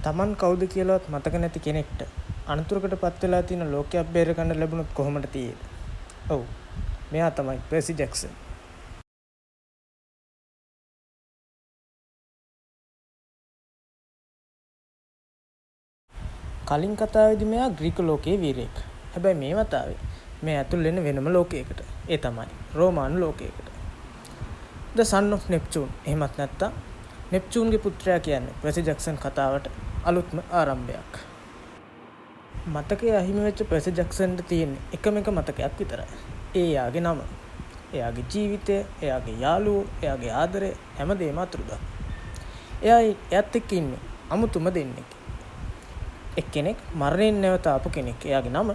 Taman කවුද කියලාවත් මතක නැති කෙනෙක්ට අනතුරකටපත් වෙලා තියෙන ලෝකයක් බේර ගන්න ලැබුණොත් කොහොමද තියෙන්නේ? ඔව්. මෙයා තමයි පර්සි ජැක්සන්. කලින් කතාවේදී මෙයා ග්‍රීක ලෝකයේ වීරයෙක්. හැබැයි මේ වතාවේ මෙයා ඇතුල් වෙන වෙනම ලෝකයකට. ඒ තමයි රෝමානු ලෝකයකට. The Son of Neptune. එහෙමත් නැත්නම් නෙප්චූන්ගේ පුත්‍රයා කියන්නේ පර්සි ජැක්සන් කතාවට අලුත්ම ආරම්භයක්. මතකයේ අහිමි වෙච්ච පර්සි ජැක්සන්ට තියෙන එකම එක මතකයක් විතරයි. ඒ එයාගේ නම. එයාගේ ජීවිතය, එයාගේ යාළුවෝ, එයාගේ ආදරය හැමදේම අතුරුදහන්. එයාත් එක්ක ඉන්නේ අමුතුම දෙන්නෙක්. එක්කෙනෙක් මරණයෙන් නැවත ආපු කෙනෙක්. එයාගේ නම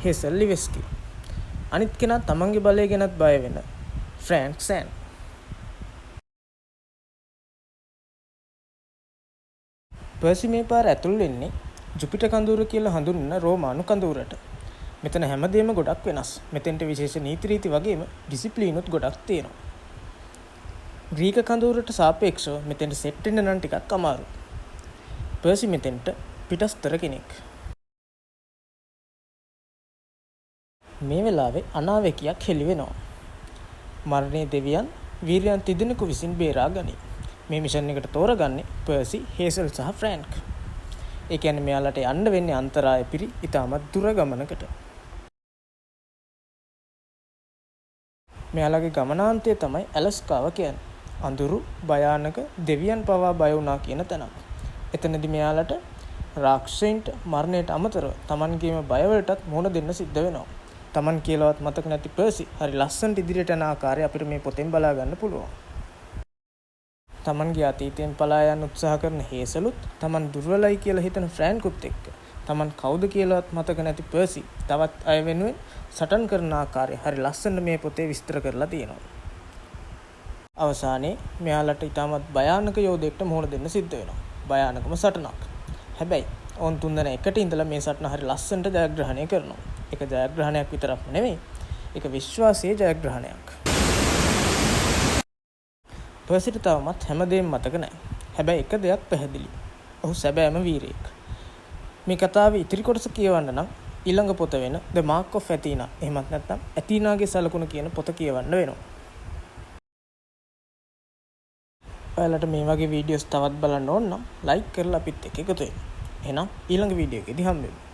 හේසල් ලිවෙස්කි. අනිත් කෙනා තමන්ගේ බලය ගැනත් බය වෙන ෆ්‍රැන්ක් සෑන්. පර්සි මේ පාර ඇතුල් වෙන්නේ ජුපිටර් කඳවුර කියලා හඳුන්වන රෝමානු කඳවුරට. මෙතන හැමදේම ගොඩක් වෙනස්. මෙතෙන්ට විශේෂ නීති රීති වගේම ඩිසිප්ලිනුත් ගොඩක් තියෙනවා. ග්‍රීක කඳවුරට සාපේක්ෂව මෙතෙන්ට සෙට් වෙන්න නම් ටිකක් අමාරුයි. පර්සි මෙතෙන්ට පිටස්තර කෙනෙක්. මේ වෙලාවේ අනාවැකියක් හෙළි වෙනවා. මරණයේ දෙවියන් වීරයන් තිදෙනෙකු විසින් බේරා ගනී. මේ මිෂන් එකට තෝරගන්නේ පර්සි, හේසල් සහ ෆ්‍රැන්ක්. ඒ කියන්නේ මෙයාලට යන්න වෙන්නේ අන්තරාය පිරි ඉතාමත් දුර ගමනකට. මෙයාලගේ ගමනාන්තය තමයි ඇලස්කාව කියන්නේ. අඳුරු, භයානක, දෙවියන් පවා බය වුණා කියන තැනක්. එතනදී මෙයාලට රාක්ෂසයින්ට මරණයට අමතරව Tamanගේම බයවලටත් මුහුණ දෙන්න සිද්ධ වෙනවා. Taman කියලාවත් මතක නැති පර්සි හරි ලස්සනට ඉදිරියට යන ආකාරය අපිට මේ පොතෙන් බලා ගන්න පුළුවන්. තමන්ගේ අතීතයෙන් පලා යන්න උත්සාහ කරන හේසලුත් තමන් දුර්වලයි කියලා හිතන ෆ්‍රැන්කුත් එක්ක තමන් කවුද කියලාවත් මතක නැති පර්සි තවත් අය වෙනුවෙන් සටන් කරන ආකාරය හරි ලස්සනට මේ පොතේ විස්තර කරලා තියෙනවා. අවසානයේ මෙයාලට ඉතාමත් භයානක යෝධයෙක්ට මුහුණ දෙන්න සිද්ධ වෙනවා. භයානකම සටනක්. හැබැයි ඔවුන් තුන්දෙනා එකට ඉඳලා මේ සටන හරි ලස්සනට ජයග්‍රහණය කරනවා. ඒක ජයග්‍රහණයක් විතරක් නෙමෙයි. ඒක විශ්වාසයේ ජයග්‍රහණයක්. පර්සිට තවමත් හැමදේම මතක නැහැ. හැබැයි එක දෙයක් පැහැදිලි. ඔහු සැබෑම වීරයෙක්. මේ කතාවේ ඉතිරි කොටස කියවන්න නම් ඊළඟ පොත වෙන The Mark of Athena එහෙමත් නැත්නම් ඇතීනාගේ සලකුණ කියන පොත කියවන්න වෙනවා. ඔයාලට මේ වගේ වීඩියෝස් තවත් බලන්න ඕන නම් ලයික් කරලා අපිත් එක්ක එකතු වෙන්න. එහෙනම් ඊළඟ වීඩියෝ එකේදී හම්බෙමු.